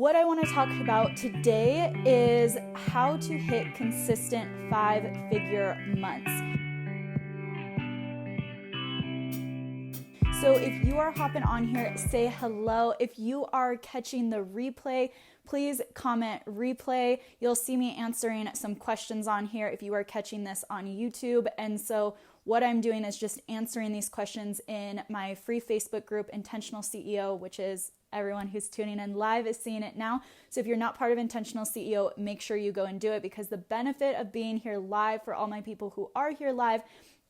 What I want to talk about today is how to hit consistent 5-figure months. So if you are hopping on here, say hello. If you are catching the replay, please comment replay. You'll see me answering some questions on here if you are catching this on YouTube. And so what I'm doing is just answering these questions in my free Facebook group, Intentional CEO, which is everyone who's tuning in live is seeing it now. So if you're not part of Intentional CEO, make sure you go and do it, because the benefit of being here live for all my people who are here live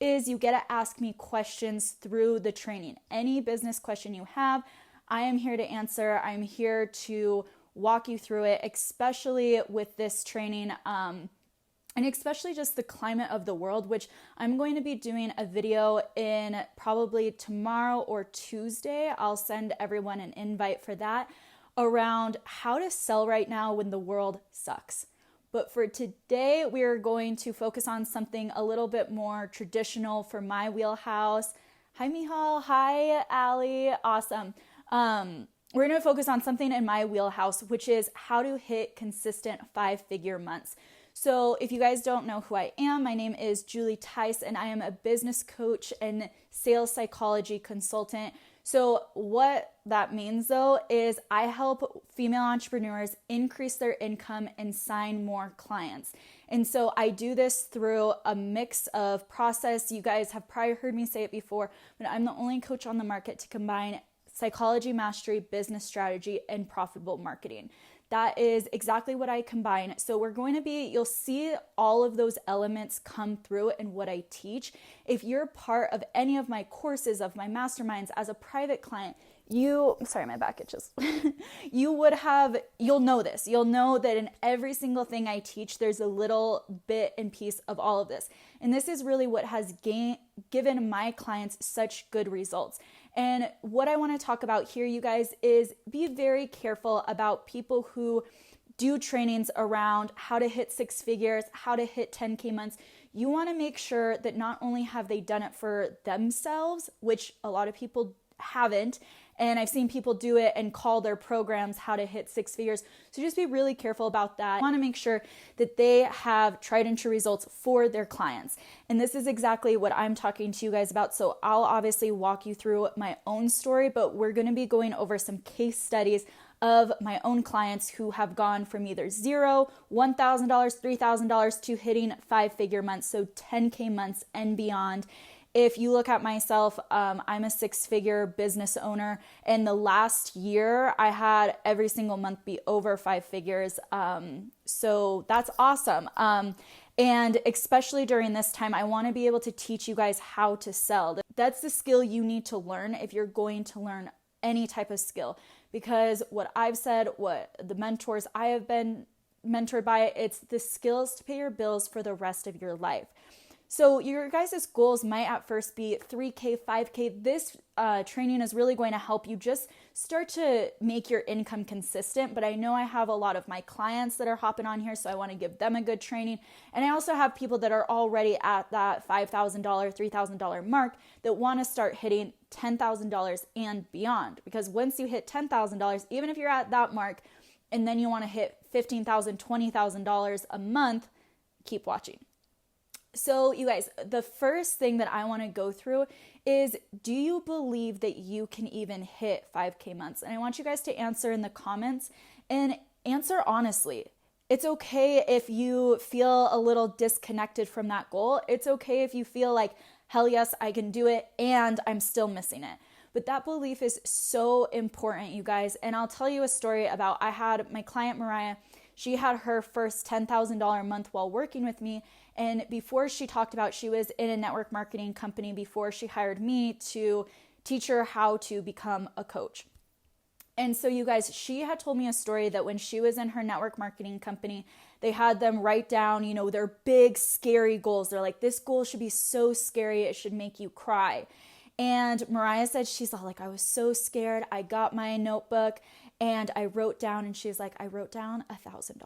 is you get to ask me questions through the training. Any business question you have, I am here to answer. I'm here to walk you through it, especially with this training, and especially just the climate of the world, which I'm going to be doing a video in probably tomorrow or Tuesday. I'll send everyone an invite for that, around how to sell right now when the world sucks. But for today, we're going to focus on something a little bit more traditional for my wheelhouse. Hi, Mihal. Hi, Ali. Awesome. We're going to focus on something in my wheelhouse, which is how to hit consistent 5-figure months. So if you guys don't know who I am, my name is Julie Theis, and I am a business coach and sales psychology consultant. So what that means, though, is I help female entrepreneurs increase their income and sign more clients. And so I do this through a mix of process. You guys have probably heard me say it before, but I'm the only coach on the market to combine psychology mastery, business strategy, and profitable marketing. That is exactly what I combine. So you'll see all of those elements come through in what I teach. If you're part of any of my courses, of my masterminds as a private client, sorry, my back itches. You'll know this. You'll know that in every single thing I teach, there's a little bit and piece of all of this. And this is really what has given my clients such good results. And what I want to talk about here, you guys, is be very careful about people who do trainings around how to hit 6 figures, how to hit 10K months. You want to make sure that not only have they done it for themselves, which a lot of people haven't, and I've seen people do it and call their programs how to hit 6 figures. So just be really careful about that. You want to make sure that they have tried and true results for their clients. And this is exactly what I'm talking to you guys about. So I'll obviously walk you through my own story, but we're going to be going over some case studies of my own clients who have gone from either $0, $1,000, $3,000 to hitting 5-figure months, so 10K months and beyond. If you look at myself, I'm a 6-figure business owner, and the last year I had every single month be over 5 figures. So that's awesome. And especially during this time, I want to be able to teach you guys how to sell. That's the skill you need to learn if you're going to learn any type of skill, because what I've said, what the mentors I have been mentored by, it's the skills to pay your bills for the rest of your life. So your guys' goals might at first be 3K, 5K. This training is really going to help you just start to make your income consistent. But I know I have a lot of my clients that are hopping on here, so I want to give them a good training. And I also have people that are already at that $5,000, $3,000 mark that want to start hitting $10,000 and beyond. Because once you hit $10,000, even if you're at that mark, and then you want to hit $15,000, $20,000 a month, keep watching. So you guys, the first thing that I want to go through is, do you believe that you can even hit 5K months? And I want you guys to answer in the comments and answer honestly. It's okay if you feel a little disconnected from that goal. It's okay if you feel like, hell yes, I can do it and I'm still missing it. But that belief is so important, you guys. And I'll tell you a story about, I had my client Mariah. She had her first $10,000 a month while working with me. And before, she talked about she was in a network marketing company before she hired me to teach her how to become a coach. And so you guys, she had told me a story that when she was in her network marketing company, they had them write down, their big, scary goals. They're like, this goal should be so scary, it should make you cry. And Mariah said, she's all like, I was so scared. I got my notebook and I wrote down, and she's like, I wrote down $1,000.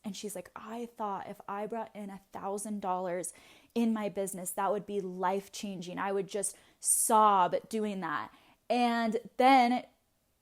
And she's like, I thought if I brought in $1,000 in my business, that would be life changing. I would just sob doing that. And then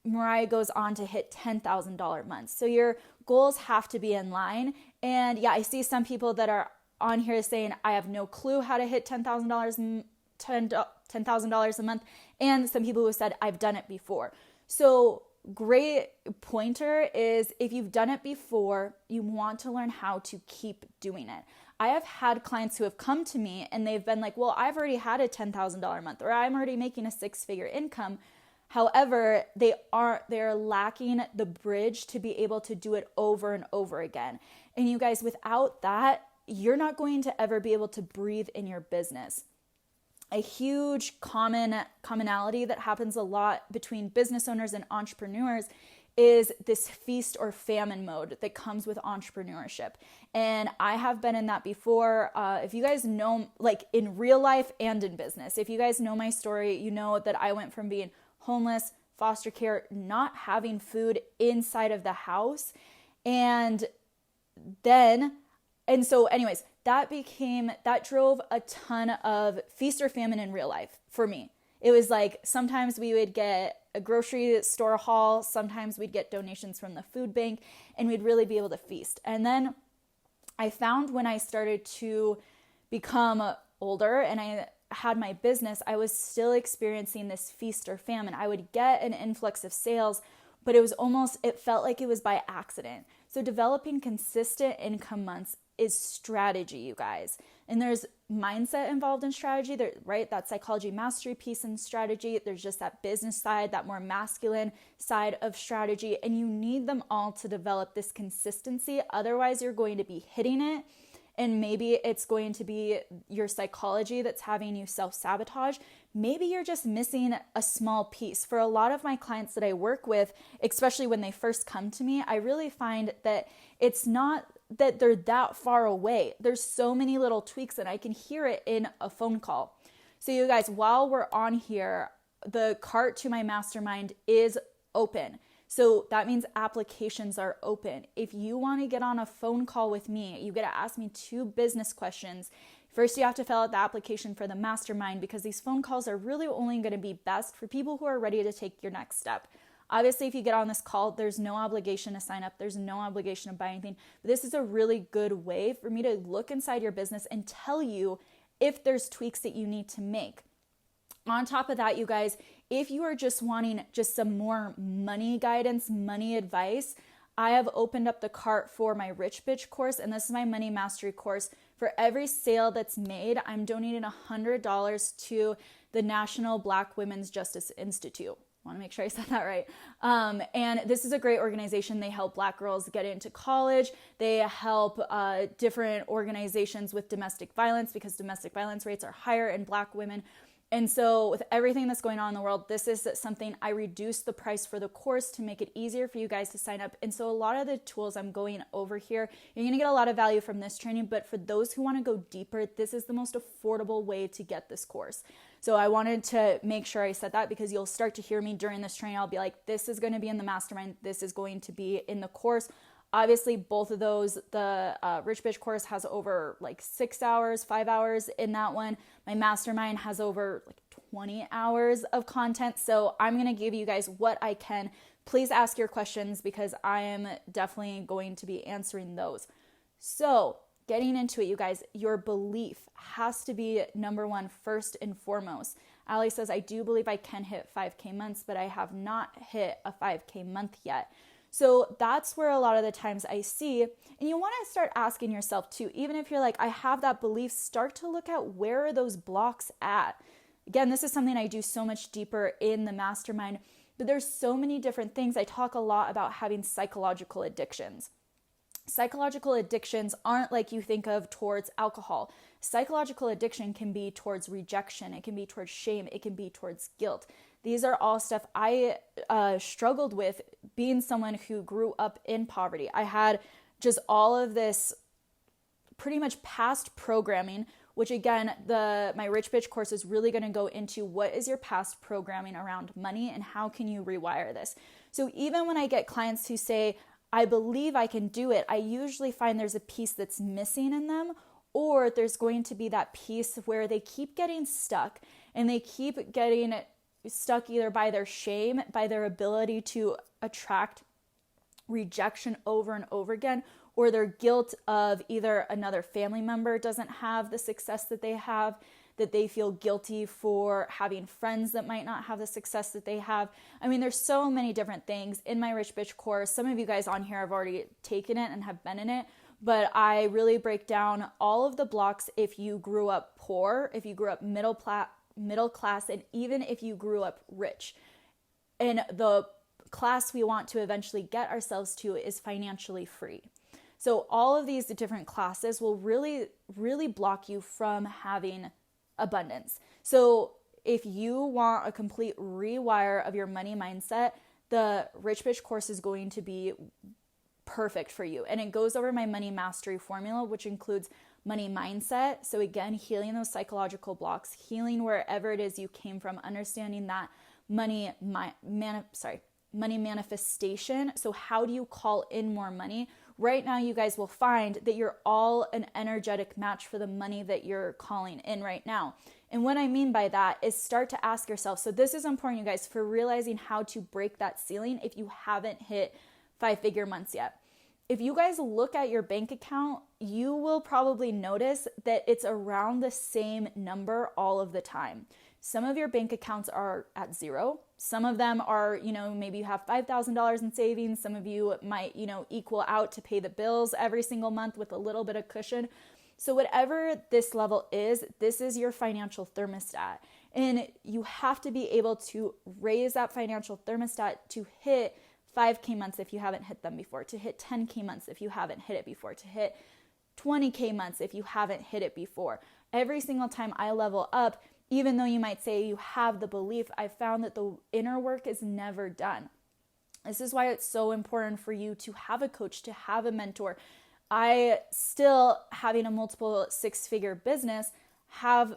Mariah goes on to hit $10,000 months. So your goals have to be in line. And yeah, I see some people that are on here saying, I have no clue how to hit $10,000 a month. And some people who said, I've done it before. So great pointer is if you've done it before, you want to learn how to keep doing it. I have had clients who have come to me and they've been like, well, I've already had a $10,000 month, or I'm already making a 6-figure income. However, they're lacking the bridge to be able to do it over and over again. And you guys, without that, you're not going to ever be able to breathe in your business. A huge commonality that happens a lot between business owners and entrepreneurs is this feast or famine mode that comes with entrepreneurship. And I have been in that before. If you guys know, like in real life and in business, if you guys know my story, you know that I went from being homeless, foster care, not having food inside of the house. So anyways, that drove a ton of feast or famine in real life for me. It was like, sometimes we would get a grocery store haul, sometimes we'd get donations from the food bank, and we'd really be able to feast. And then I found when I started to become older and I had my business, I was still experiencing this feast or famine. I would get an influx of sales, but it felt like it was by accident. So developing consistent income months is strategy, you guys. And there's mindset involved in strategy, right? That psychology mastery piece in strategy. There's just that business side, that more masculine side of strategy. And you need them all to develop this consistency. Otherwise, you're going to be hitting it. And maybe it's going to be your psychology that's having you self-sabotage. Maybe you're just missing a small piece. For a lot of my clients that I work with, especially when they first come to me, I really find that it's not that they're that far away. There's so many little tweaks and I can hear it in a phone call. So you guys, while we're on here, the cart to my mastermind is open. So that means applications are open. If you want to get on a phone call with me, you get to ask me 2 business questions. First, you have to fill out the application for the mastermind because these phone calls are really only going to be best for people who are ready to take your next step. Obviously, if you get on this call, there's no obligation to sign up. There's no obligation to buy anything. But this is a really good way for me to look inside your business and tell you if there's tweaks that you need to make. On top of that, you guys, if you are just wanting just some more money guidance, money advice, I have opened up the cart for my Rich Bitch course, and this is my money mastery course. For every sale that's made, I'm donating $100 to the National Black Women's Justice Institute. I want to make sure I said that right. And this is a great organization. They help Black girls get into college. They help different organizations with domestic violence because domestic violence rates are higher in Black women. And so with everything that's going on in the world, this is something I reduced the price for the course to make it easier for you guys to sign up. And so a lot of the tools I'm going over here, you're going to get a lot of value from this training. But for those who want to go deeper, this is the most affordable way to get this course. So I wanted to make sure I said that because you'll start to hear me during this training. I'll be like, this is going to be in the mastermind. This is going to be in the course. Obviously, both of those, the Rich Bitch course has over like 6 hours, 5 hours in that one. My mastermind has over like 20 hours of content. So I'm going to give you guys what I can. Please ask your questions because I am definitely going to be answering those. So getting into it, you guys, your belief has to be number one, first and foremost. Ali says, I do believe I can hit 5K months, but I have not hit a 5K month yet. So that's where a lot of the times I see, and you want to start asking yourself too, even if you're like, I have that belief, start to look at where are those blocks at. Again, this is something I do so much deeper in the mastermind, but there's so many different things. I talk a lot about having psychological addictions. Psychological addictions aren't like you think of towards alcohol. Psychological addiction can be towards rejection. It can be towards shame. It can be towards guilt. These are all stuff I struggled with being someone who grew up in poverty. I had just all of this pretty much past programming, which again, my Rich Bitch course is really going to go into what is your past programming around money and how can you rewire this. So even when I get clients who say, I believe I can do it, I usually find there's a piece that's missing in them, or there's going to be that piece where they keep getting stuck and they keep getting stuck either by their shame, by their ability to attract rejection over and over again, or their guilt of either another family member doesn't have the success that they have, that they feel guilty for having friends that might not have the success that they have. I mean, there's so many different things in my Rich Bitch course. Some of you guys on here have already taken it and have been in it, but I really break down all of the blocks if you grew up poor, if you grew up middle class, and even if you grew up rich. And the class we want to eventually get ourselves to is financially free. So all of these different classes will really, really block you from having abundance. So if you want a complete rewire of your money mindset, the Rich Bitch course is going to be perfect for you. And it goes over my money mastery formula, which includes money mindset. So again, healing those psychological blocks, healing wherever it is you came from, understanding that money manifestation. So how do you call in more money? Right now, you guys will find that you're all an energetic match for the money that you're calling in right now. And what I mean by that is start to ask yourself. So this is important, you guys, for realizing how to break that ceiling if you haven't hit 5-figure months yet. If you guys look at your bank account, you will probably notice that it's around the same number all of the time. Some of your bank accounts are at zero. Some of them are, maybe you have $5,000 in savings. Some of you might, equal out to pay the bills every single month with a little bit of cushion. So whatever this level is, this is your financial thermostat. And you have to be able to raise that financial thermostat to hit 5K months if you haven't hit them before, to hit 10K months if you haven't hit it before, to hit 20K months if you haven't hit it before. Every single time I level up, even though you might say you have the belief, I found that the inner work is never done. This is why it's so important for you to have a coach, to have a mentor. I still, having a multiple 6-figure business, I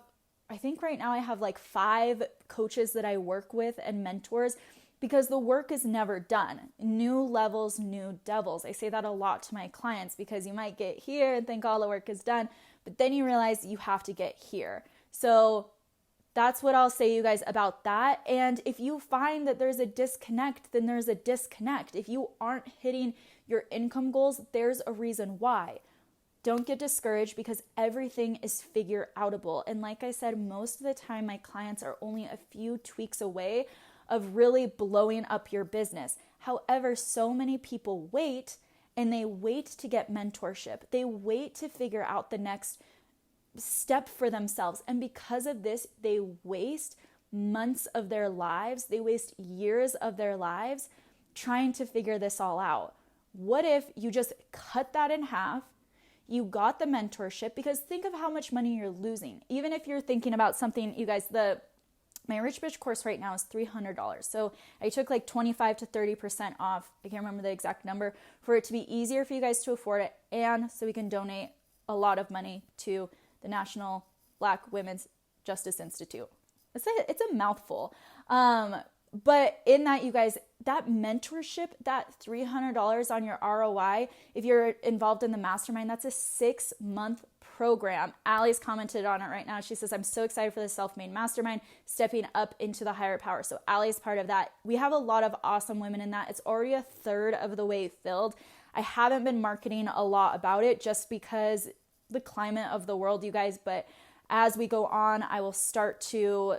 think right now I have like 5 coaches that I work with and mentors, because the work is never done. New levels, new devils. I say that a lot to my clients because you might get here and think all the work is done, but then you realize you have to get here. So that's what I'll say, you guys, about that. And if you find that there's a disconnect, then there's a disconnect. If you aren't hitting your income goals, there's a reason why. Don't get discouraged because everything is figure outable. And like I said, most of the time my clients are only a few tweaks away of really blowing up your business. However, so many people wait, and they wait to get mentorship. They wait to figure out the next step for themselves. And because of this, they waste months of their lives. They waste years of their lives trying to figure this all out. What if you just cut that in half? You got the mentorship, because think of how much money you're losing. Even if you're thinking about something, you guys, my Rich Bitch course right now is $300. So I took like 25 to 30% off. I can't remember the exact number, for it to be easier for you guys to afford it, and so we can donate a lot of money to the National Black Women's Justice Institute. It's a mouthful. But in that, you guys, that mentorship, that $300 on your ROI, if you're involved in the mastermind, that's a 6-month program. Allie's commented on it right now. She says, I'm so excited for the self-made mastermind, stepping up into the higher power. So Allie's part of that. We have a lot of awesome women in that. It's already a third of the way filled. I haven't been marketing a lot about it just because the climate of the world, you guys, but as we go on, I will start to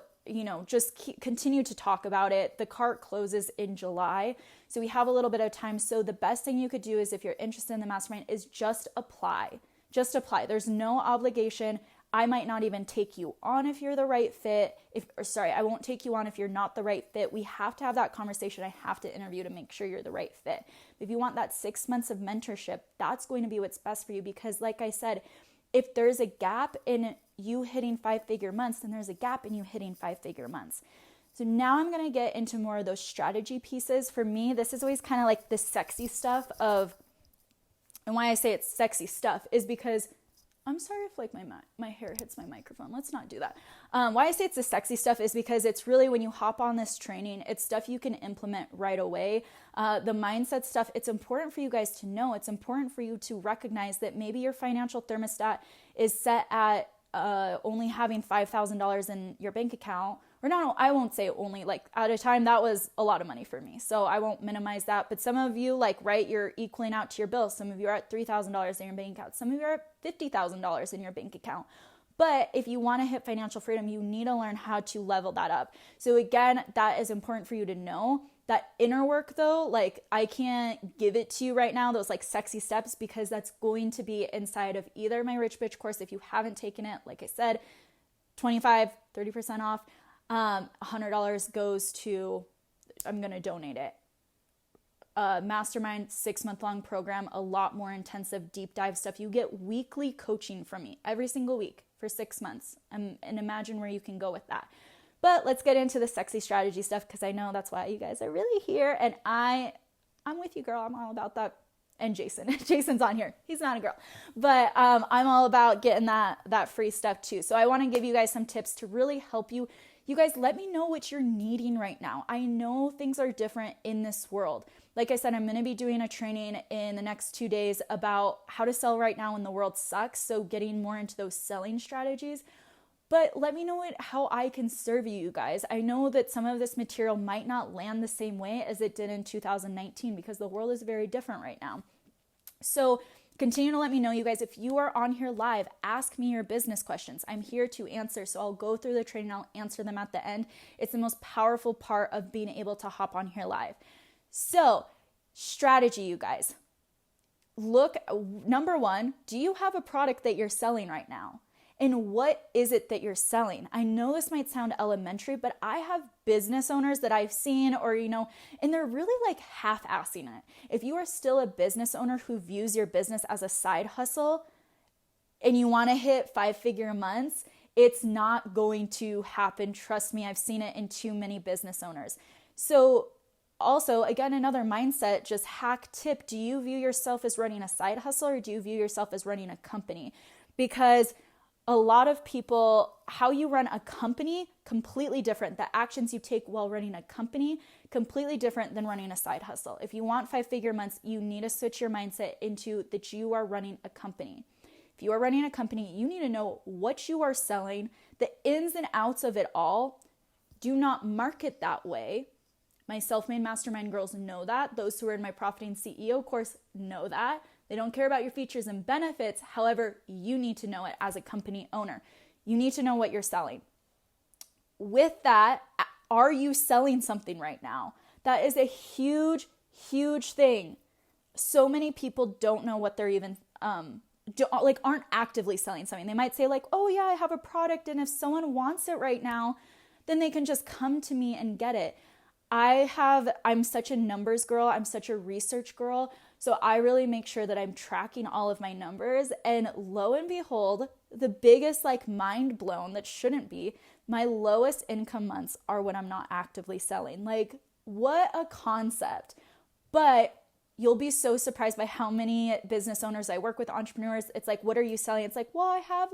just continue to talk about it. The cart closes in July, so we have a little bit of time. So the best thing you could do is, if you're interested in the mastermind, is just apply. Just apply. There's no obligation. I might not even take you on if you're the right fit. I won't take you on if you're not the right fit. We have to have that conversation. I have to interview to make sure you're the right fit. If you want that 6 months of mentorship, that's going to be what's best for you, because like I said, if there's a gap in you hitting 5-figure months, then there's a gap in you hitting 5-figure months. So now I'm going to get into more of those strategy pieces. For me, this is always kind of like the sexy stuff of, and why I say it's sexy stuff is because, I'm sorry if like my hair hits my microphone. Let's not do that. Why I say it's the sexy stuff is because it's really, when you hop on this training, it's stuff you can implement right away. The mindset stuff, it's important for you guys to know. It's important for you to recognize that maybe your financial thermostat is set at only having $5,000 in your bank account, or no, I won't say only, like at a time that was a lot of money for me. So I won't minimize that. But some of you, like, right, you're equaling out to your bills. Some of you are at $3,000 in your bank account. Some of you are at $50,000 in your bank account. But if you want to hit financial freedom, you need to learn how to level that up. So again, that is important for you to know. That inner work though, like I can't give it to you right now, those like sexy steps, because that's going to be inside of either my Rich Bitch course. If you haven't taken it, like I said, 25, 30% off, $100 goes to, I'm going to donate it. Mastermind 6-month long program, a lot more intensive deep dive stuff. You get weekly coaching from me every single week for 6 months. And imagine where you can go with that. But let's get into the sexy strategy stuff, because I know that's why you guys are really here. And I'm with you, girl. I'm all about that. And Jason's on here. He's not a girl. But I'm all about getting that free stuff too. So I want to give you guys some tips to really help you. You guys, let me know what you're needing right now. I know things are different in this world. Like I said, I'm going to be doing a training in the next 2 days about how to sell right now when the world sucks. So getting more into those selling strategies. But let me know how I can serve you guys. I know that some of this material might not land the same way as it did in 2019 because the world is very different right now. So continue to let me know, you guys. If you are on here live, ask me your business questions. I'm here to answer. So I'll go through the training. I'll answer them at the end. It's the most powerful part of being able to hop on here live. So strategy, you guys. Look, number one, do you have a product that you're selling right now? And what is it that you're selling? I know this might sound elementary, but I have business owners that I've seen and they're really like half-assing it. If you are still a business owner who views your business as a side hustle and you want to hit 5-figure months, it's not going to happen. Trust me, I've seen it in too many business owners. So also, again, another mindset, just hack tip. Do you view yourself as running a side hustle or do you view yourself as running a company? Because a lot of people, how you run a company, completely different. The actions you take while running a company, completely different than running a side hustle. If you want 5-figure months, you need to switch your mindset into that you are running a company. If you are running a company, you need to know what you are selling, the ins and outs of it all. Do not market that way. My self-made mastermind girls know that. Those who are in my Profiting CEO course know that. They don't care about your features and benefits. However, you need to know it as a company owner. You need to know what you're selling. With that, are you selling something right now? That is a huge, huge thing. So many people don't know what they're even, aren't actively selling something. They might say like, oh yeah, I have a product. And if someone wants it right now, then they can just come to me and get it. I'm such a numbers girl. I'm such a research girl. So I really make sure that I'm tracking all of my numbers. And lo and behold, the biggest mind blown that shouldn't be, my lowest income months are when I'm not actively selling. Like, what a concept. But you'll be so surprised by how many business owners I work with, entrepreneurs. It's like, what are you selling? It's like, well, I have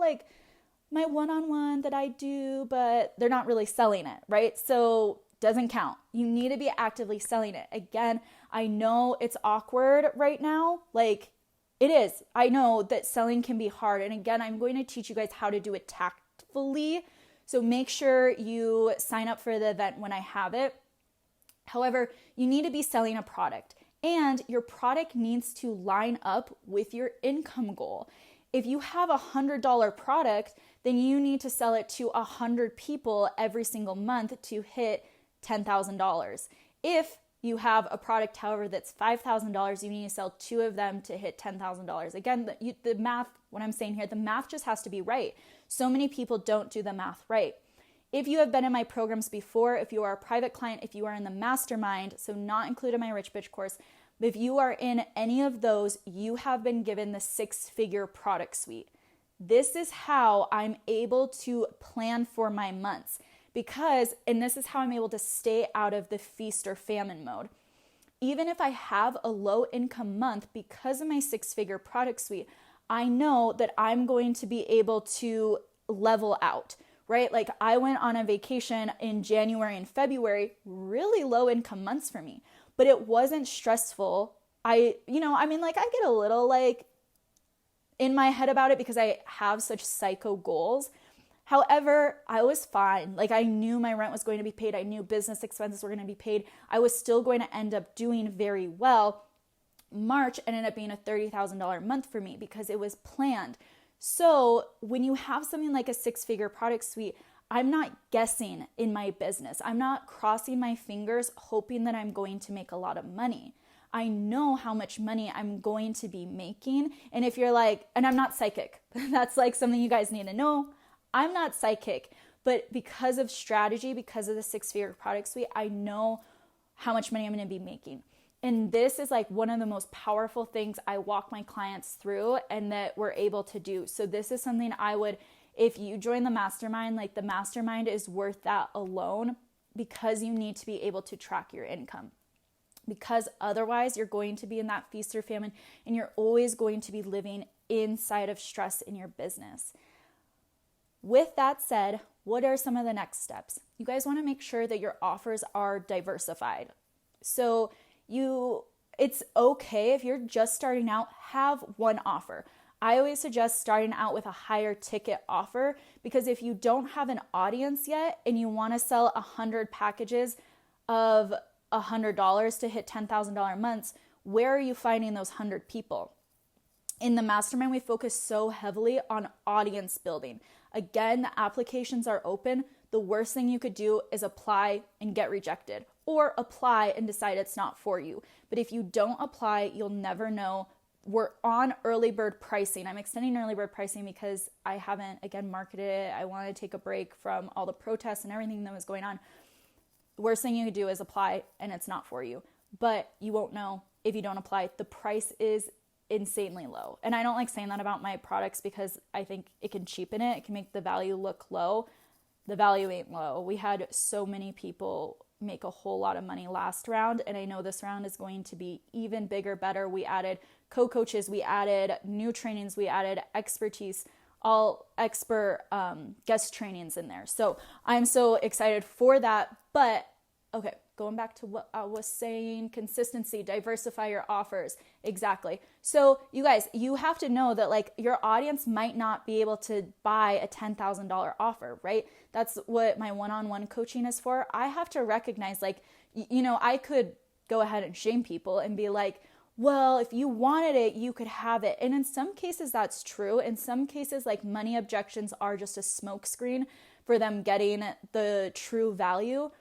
my one-on-one that I do, but they're not really selling it, right? So doesn't count. You need to be actively selling it. Again, I know it's awkward right now. Like it is. I know that selling can be hard. And again, I'm going to teach you guys how to do it tactfully. So make sure you sign up for the event when I have it. However, you need to be selling a product and your product needs to line up with your income goal. If you have $100 product, then you need to sell it to 100 people every single month to hit $10,000. If you have a product, however, that's $5,000, you need to sell 2 of them to hit $10,000. Again, the math, what I'm saying here, the math just has to be right. So many people don't do the math right. If you have been in my programs before, if you are a private client, if you are in the mastermind, so not included in my Rich Bitch course, but if you are in any of those, you have been given the 6-figure product suite. This is how I'm able to plan for my months. And this is how I'm able to stay out of the feast or famine mode. Even if I have a low income month, because of my 6-figure product suite, I know that I'm going to be able to level out, right? Like I went on a vacation in January and February, really low income months for me, but it wasn't stressful. I get a little in my head about it because I have such psycho goals. However, I was fine. Like I knew my rent was going to be paid. I knew business expenses were going to be paid. I was still going to end up doing very well. March ended up being a $30,000 month for me because it was planned. So when you have something like a 6-figure product suite, I'm not guessing in my business. I'm not crossing my fingers hoping that I'm going to make a lot of money. I know how much money I'm going to be making. And if you're like, and I'm not psychic, that's like something you guys need to know. I'm not psychic, but because of strategy, because of the 6-figure product suite, I know how much money I'm going to be making. And this is like one of the most powerful things I walk my clients through and that we're able to do. So this is something I would, if you join the mastermind, like the mastermind is worth that alone because you need to be able to track your income. Because otherwise you're going to be in that feast or famine and you're always going to be living inside of stress in your business. With that said, what are some of the next steps? You guys want to make sure that your offers are diversified. So it's okay if you're just starting out, have one offer. I always suggest starting out with a higher ticket offer because if you don't have an audience yet and you want to sell 100 packages of $100 to hit $10,000 months, where are you finding those 100 people? In the mastermind, we focus so heavily on audience building. Again, the applications are open. The worst thing you could do is apply and get rejected, or apply and decide it's not for you. But if you don't apply, you'll never know. We're on early bird pricing. I'm extending early bird pricing because I haven't, again, marketed it. I want to take a break from all the protests and everything that was going on. The worst thing you could do is apply and it's not for you. But you won't know if you don't apply. The price is insanely low. And I don't like saying that about my products because I think it can cheapen it. It can make the value look low. The value ain't low. We had so many people make a whole lot of money last round. And I know this round is going to be even bigger, better. We added co-coaches, we added new trainings, we added expertise, all expert guest trainings in there. So I'm so excited for that. But okay, going back to what I was saying, consistency, diversify your offers. Exactly. So you guys, you have to know that like your audience might not be able to buy a $10,000 offer, right? That's what my one-on-one coaching is for. I have to recognize like, I could go ahead and shame people and be like, well, if you wanted it, you could have it. And in some cases that's true. In some cases, like money objections are just a smokescreen for them getting the true value.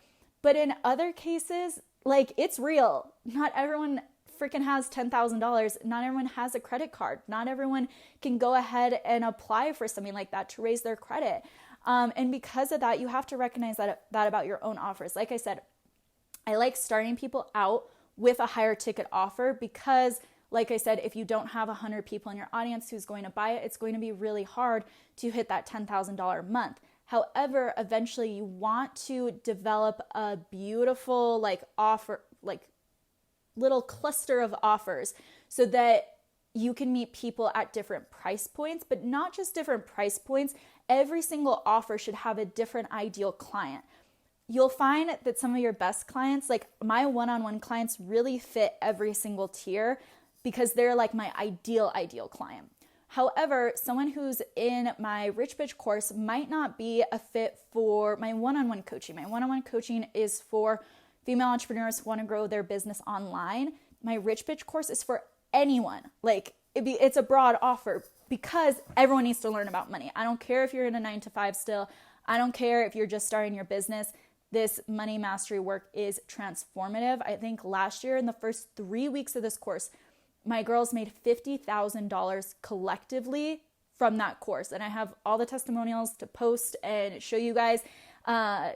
But in other cases, like it's real. Not everyone freaking has $10,000. Not everyone has a credit card. Not everyone can go ahead and apply for something like that to raise their credit. And because of that, you have to recognize that about your own offers. Like I said, I like starting people out with a higher ticket offer because, like I said, if you don't have 100 people in your audience who's going to buy it, it's going to be really hard to hit that $10,000 month. However, eventually you want to develop a beautiful offer, little cluster of offers so that you can meet people at different price points, but not just different price points. Every single offer should have a different ideal client. You'll find that some of your best clients, like my one-on-one clients, really fit every single tier because they're like my ideal client. However, someone who's in my Rich Bitch course might not be a fit for my one-on-one coaching. My one-on-one coaching is for female entrepreneurs who want to grow their business online. My Rich Bitch course is for anyone. It's a broad offer because everyone needs to learn about money. I don't care if you're in a 9-to-5 still. I don't care if you're just starting your business. This money mastery work is transformative. I think last year in the first 3 weeks of this course, my girls made $50,000 collectively from that course. And I have all the testimonials to post and show you guys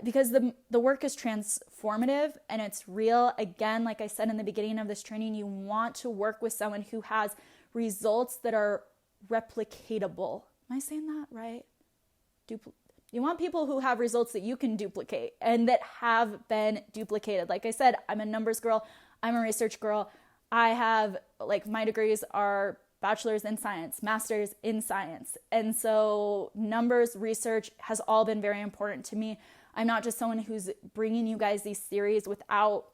because the work is transformative and it's real. Again, like I said in the beginning of this training, you want to work with someone who has results that are replicatable. Am I saying that right? You want people who have results that you can duplicate and that have been duplicated. Like I said, I'm a numbers girl. I'm a research girl. I have, my degrees are bachelor's in science, master's in science. And so numbers, research has all been very important to me. I'm not just someone who's bringing you guys these theories without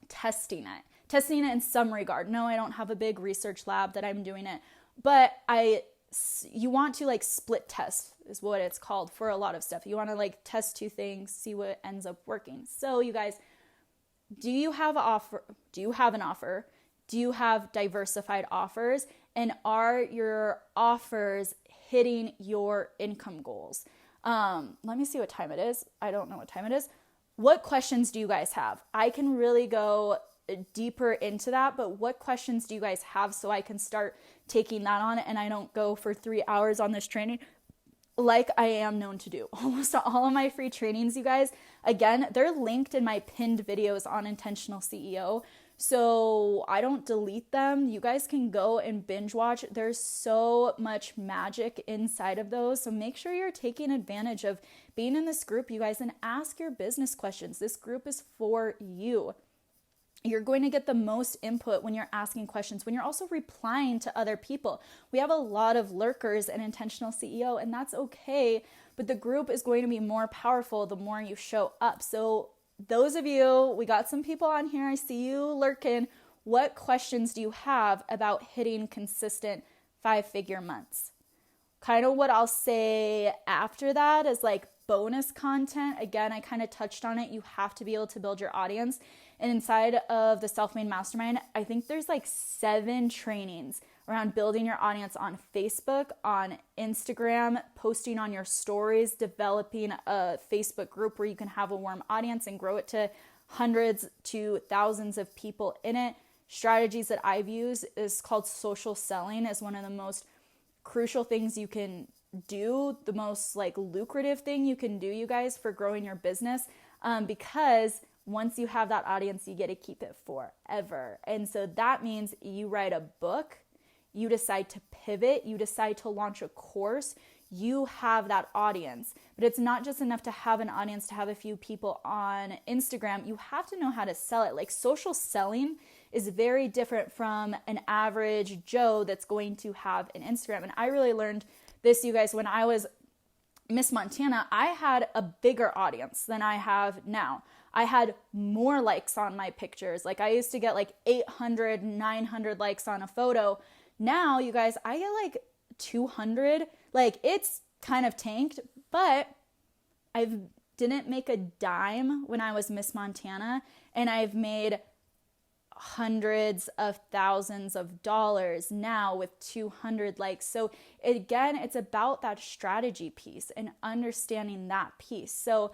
testing it in some regard. No, I don't have a big research lab that I'm doing it, but I you want to like split test is what it's called for a lot of stuff. You want to like test two things, see what ends up working. So you guys, do you have an offer? Do you have diversified offers? And are your offers hitting your income goals? Let me see what time it is. I don't know what time it is. What questions do you guys have? I can really go deeper into that, but what questions do you guys have so I can start taking that on and I don't go for 3 hours on this training like I am known to do. Almost all of my free trainings, you guys, again, they're linked in my pinned videos on Intentional CEO. So I don't delete them. You guys can go and binge watch. There's so much magic inside of those. So make sure you're taking advantage of being in this group, you guys, and ask your business questions. This group is for you. You're going to get the most input when you're asking questions, when you're also replying to other people. We have a lot of lurkers in Intentional CEO, and that's okay, but the group is going to be more powerful the more you show up. So those of you, we got some people on here, I see you lurking. What questions do you have about hitting consistent 5-figure months? Kind of what I'll say after that is like bonus content. Again, I kind of touched on it. You have to be able to build your audience. And inside of the Self-Made Mastermind, I think there's like 7 trainings around building your audience on Facebook, on Instagram, posting on your stories, developing a Facebook group where you can have a warm audience and grow it to hundreds to thousands of people in it. Strategies that I've used is called social selling, is one of the most crucial things you can do, the most like lucrative thing you can do, you guys, for growing your business, because once you have that audience, you get to keep it forever. And so that means you write a book, you decide to pivot, you decide to launch a course, you have that audience. But it's not just enough to have an audience, to have a few people on Instagram. You have to know how to sell it. Like social selling is very different from an average Joe that's going to have an Instagram. And I really learned this, you guys, when I was Miss Montana, I had a bigger audience than I have now. I had more likes on my pictures. Like I used to get like 800, 900 likes on a photo. Now, you guys, I get like 200. Like it's kind of tanked, but I didn't make a dime when I was Miss Montana, and I've made hundreds of thousands of dollars now with 200 likes. So again, it's about that strategy piece and understanding that piece. So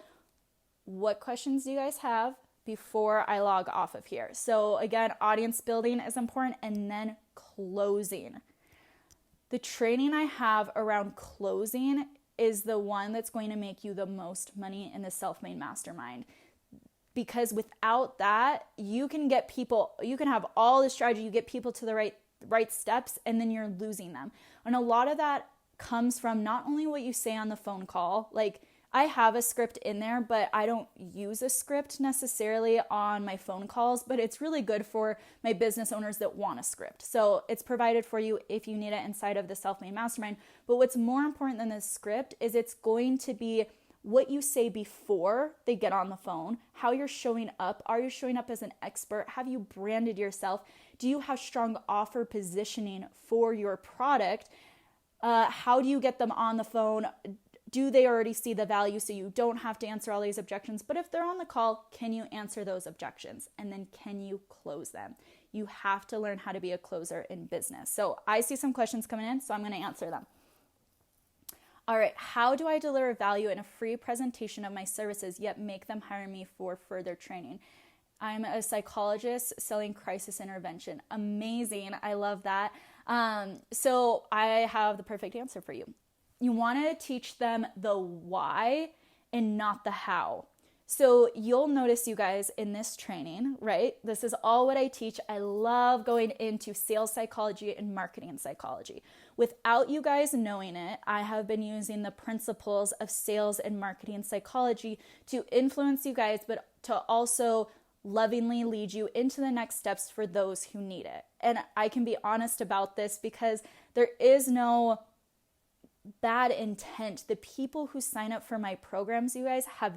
what questions do you guys have before I log off of here? So again, audience building is important, and then closing. The training I have around closing is the one that's going to make you the most money in the Self-Made Mastermind. Because without that, you can get people, you can have all the strategy, you get people to the right steps, and then you're losing them. And a lot of that comes from not only what you say on the phone call, like I have a script in there, but I don't use a script necessarily on my phone calls, but it's really good for my business owners that want a script. So it's provided for you if you need it inside of the Self-Made Mastermind. But what's more important than the script is it's going to be what you say before they get on the phone, how you're showing up. Are you showing up as an expert? Have you branded yourself? Do you have strong offer positioning for your product? How do you get them on the phone? Do they already see the value so you don't have to answer all these objections? But if they're on the call, can you answer those objections? And then can you close them? You have to learn how to be a closer in business. So I see some questions coming in, so I'm going to answer them. All right, how do I deliver value in a free presentation of my services, yet make them hire me for further training? I'm a psychologist selling crisis intervention. Amazing. I love that. So I have the perfect answer for you. You want to teach them the why and not the how. So you'll notice, you guys, in this training, right? This is all what I teach. I love going into sales psychology and marketing psychology. Without you guys knowing it, I have been using the principles of sales and marketing psychology to influence you guys, but to also lovingly lead you into the next steps for those who need it. And I can be honest about this because there is no bad intent. The people who sign up for my programs, you guys, have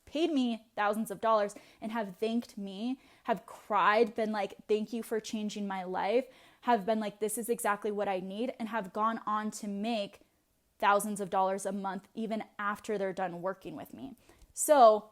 paid me thousands of dollars and have thanked me, have cried, been like, thank you for changing my life, have been like, this is exactly what I need, and have gone on to make thousands of dollars a month even after they're done working with me. So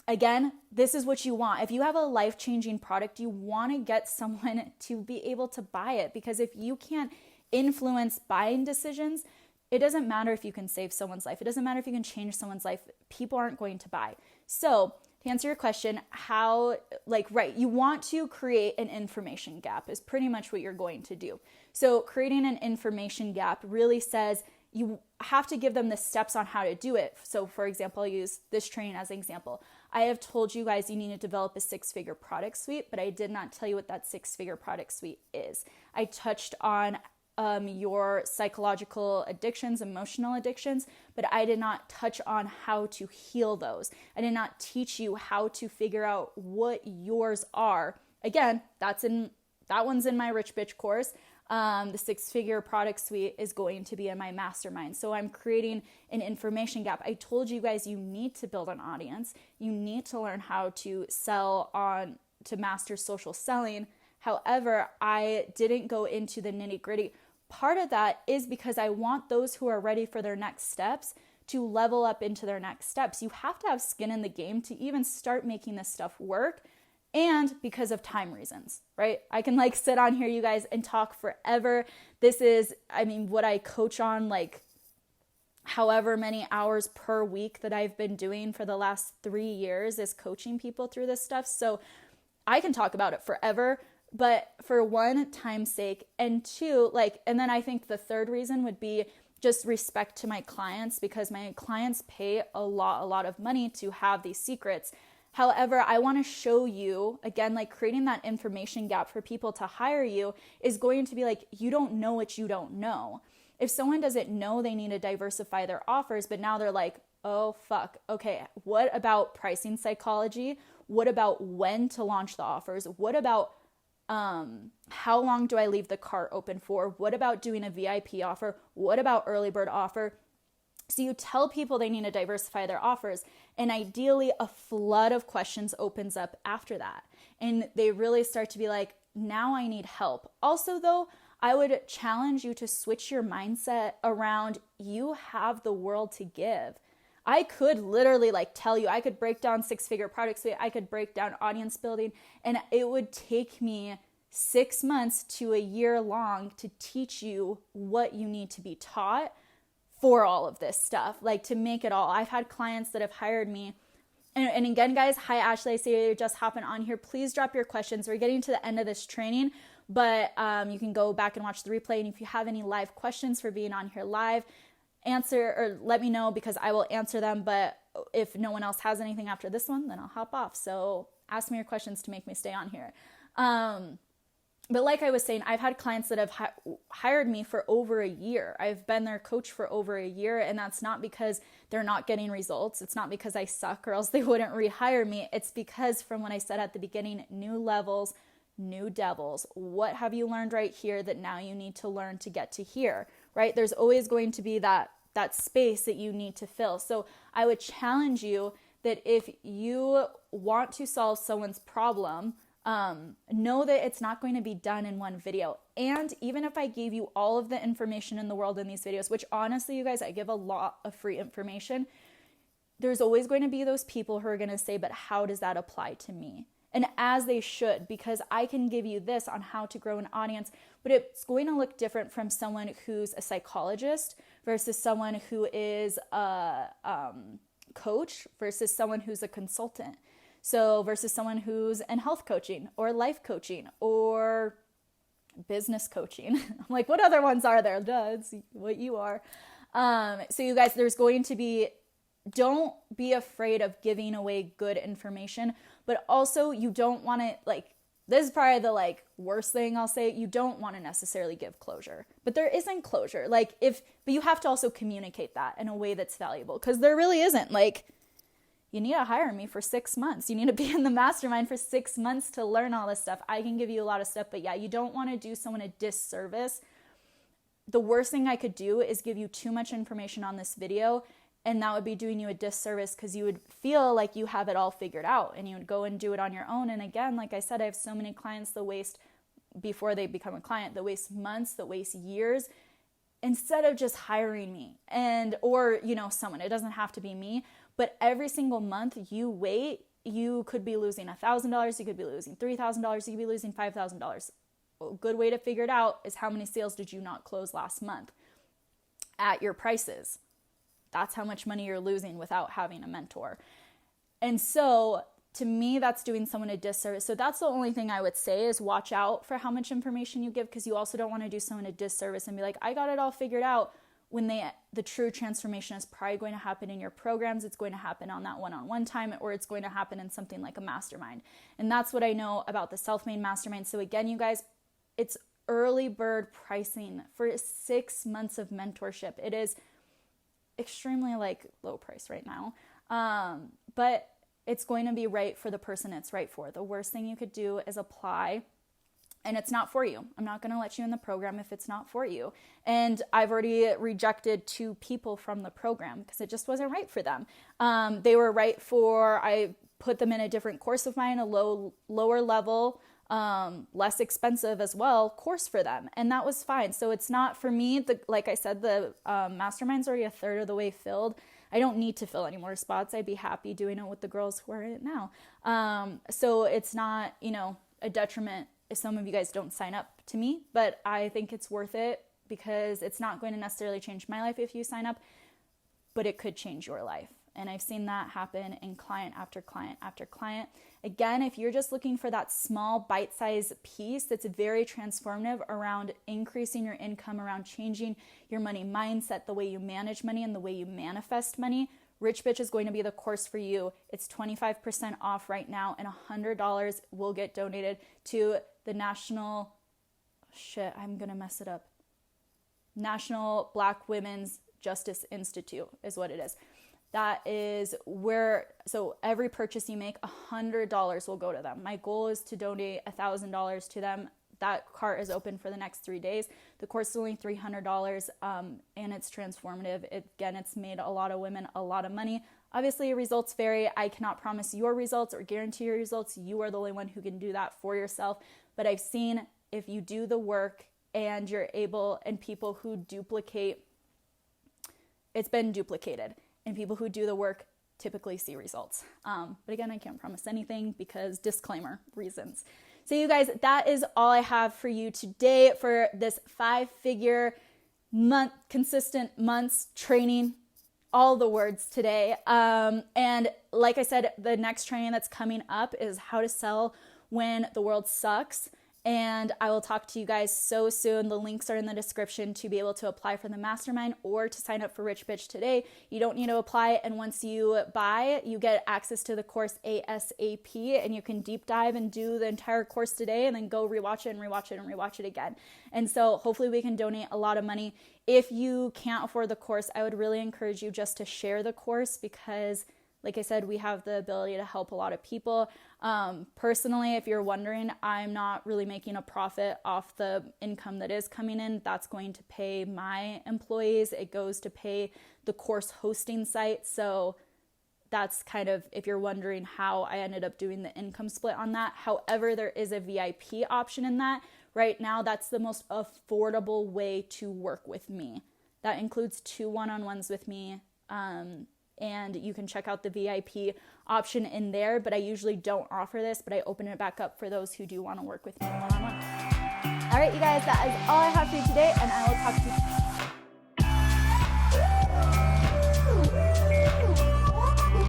again, this is what you want. If you have a life-changing product, you want to get someone to be able to buy it, because if you can't influence buying decisions, it doesn't matter if you can save someone's life. It doesn't matter if you can change someone's life. People aren't going to buy. So to answer your question, you want to create an information gap is pretty much what you're going to do. So creating an information gap really says you have to give them the steps on how to do it. So for example, I'll use this training as an example. I have told you guys you need to develop a 6-figure product suite, but I did not tell you what that 6-figure product suite is. I touched on your psychological addictions, emotional addictions, but I did not touch on how to heal those. I did not teach you how to figure out what yours are. Again, that one's in my Rich Bitch course. The 6-figure product suite is going to be in my mastermind. So I'm creating an information gap. I told you guys you need to build an audience. You need to learn how to sell to master social selling. However, I didn't go into the nitty gritty. Part of that is because I want those who are ready for their next steps to level up into their next steps. You have to have skin in the game to even start making this stuff work. And because of time reasons, right? I can sit on here, you guys, and talk forever. This is, what I coach on, however many hours per week that I've been doing for the last 3 years is coaching people through this stuff. So I can talk about it forever, but for one, time's sake, and two, and then I think the third reason would be just respect to my clients, because my clients pay a lot of money to have these secrets. However, I want to show you, again, creating that information gap for people to hire you is going to be you don't know what you don't know. If someone doesn't know they need to diversify their offers, but now they're oh, fuck, okay, what about pricing psychology? What about when to launch the offers? What about how long do I leave the cart open for? What about doing a VIP offer? What about early bird offer? So you tell people they need to diversify their offers, and ideally a flood of questions opens up after that. And they really start to be now I need help. Also though, I would challenge you to switch your mindset around you have the world to give. I could literally tell you, I could break down 6-figure product suite, I could break down audience building, and it would take me 6 months to a year long to teach you what you need to be taught for all of this stuff, to make it all. I've had clients that have hired me. And again, guys, hi, Ashley, I see you just hopping on here. Please drop your questions. We're getting to the end of this training, but you can go back and watch the replay. And if you have any live questions for being on here live, answer or let me know, because I will answer them. But if no one else has anything after this one, then I'll hop off. So ask me your questions to make me stay on here. But like I was saying, I've had clients that have hired me for over a year. I've been their coach for over a year, and that's not because they're not getting results. It's not because I suck or else they wouldn't rehire me. It's because, from what I said at the beginning, new levels, new devils. What have you learned right here that now you need to learn to get to here, right? There's always going to be that space that you need to fill. So I would challenge you that if you want to solve someone's problem, know that it's not going to be done in one video. And even if I gave you all of the information in the world in these videos, which honestly, you guys, I give a lot of free information, there's always going to be those people who are going to say, but how does that apply to me? And as they should, because I can give you this on how to grow an audience, but it's going to look different from someone who's a psychologist versus someone who is a coach versus someone who's a consultant. So versus someone who's in health coaching or life coaching or business coaching. I'm what other ones are there? Duh, it's what you are. So you guys, don't be afraid of giving away good information, but also you don't want to this is probably the worst thing I'll say. You don't want to necessarily give closure, but there isn't closure. But you have to also communicate that in a way that's valuable, because there really isn't. You need to hire me for 6 months. You need to be in the mastermind for 6 months to learn all this stuff. I can give you a lot of stuff, but yeah, you don't want to do someone a disservice. The worst thing I could do is give you too much information on this video, and that would be doing you a disservice, because you would feel like you have it all figured out and you would go and do it on your own. And again, like I said, I have so many clients that waste before they become a client, that waste months, that waste years, instead of just hiring me or someone. It doesn't have to be me, but every single month you wait, you could be losing $1,000, you could be losing $3,000, you could be losing $5,000. A good way to figure it out is how many sales did you not close last month at your prices. That's how much money you're losing without having a mentor. And so to me, that's doing someone a disservice. So that's the only thing I would say is watch out for how much information you give, because you also don't want to do someone a disservice and be like, I got it all figured out, when the true transformation is probably going to happen in your programs. It's going to happen on that one-on-one time, or it's going to happen in something like a mastermind. And that's what I know about the Self-Made Mastermind. So again, you guys, it's early bird pricing for 6 months of mentorship. It is extremely low price right now. But it's going to be right for the person it's right for. The worst thing you could do is apply and it's not for you. I'm not going to let you in the program if it's not for you. And I've already rejected 2 people from the program because it just wasn't right for them. They were right I put them in a different course of mine, a lower level, less expensive as well course for them. And that was fine. So it's not for me. Like I said, the mastermind's already a third of the way filled. I don't need to fill any more spots. I'd be happy doing it with the girls who are in it now. So it's not, a detriment if some of you guys don't sign up to me, but I think it's worth it because it's not going to necessarily change my life if you sign up, but it could change your life. And I've seen that happen in client after client after client. Again, if you're just looking for that small bite-sized piece that's very transformative around increasing your income, around changing your money mindset, the way you manage money and the way you manifest money, Rich Bitch is going to be the course for you. It's 25% off right now, and $100 will get donated to the National Black Women's Justice Institute is what it is. That is so every purchase you make, $100 will go to them. My goal is to donate $1,000 to them. That cart is open for the next 3 days. The course is only $300, and it's transformative. It's made a lot of women a lot of money. Obviously, results vary. I cannot promise your results or guarantee your results. You are the only one who can do that for yourself. But I've seen if you do the work and you're able, and people who duplicate, it's been duplicated. And people who do the work typically see results. But again, I can't promise anything because disclaimer reasons. So you guys, that is all I have for you today for this 5-figure month, consistent months training, all the words today. And like I said, the next training that's coming up is how to sell when the world sucks. And I will talk to you guys so soon. The links are in the description to be able to apply for the mastermind or to sign up for Rich Bitch today. You don't need to apply. And once you buy, you get access to the course ASAP, and you can deep dive and do the entire course today and then go rewatch it and rewatch it and rewatch it again. And so hopefully we can donate a lot of money. If you can't afford the course, I would really encourage you just to share the course because like I said, we have the ability to help a lot of people. Personally, if you're wondering, I'm not really making a profit off the income that is coming in. That's going to pay my employees. It goes to pay the course hosting site. So that's kind of, if you're wondering how I ended up doing the income split on that. However, there is a VIP option in that. Right now, that's the most affordable way to work with me. That includes 2 one-on-ones with me. And you can check out the VIP option in there, but I usually don't offer this, but I open it back up for those who do want to work with me one-on-one. All right, you guys, that is all I have for you today, and I will talk to you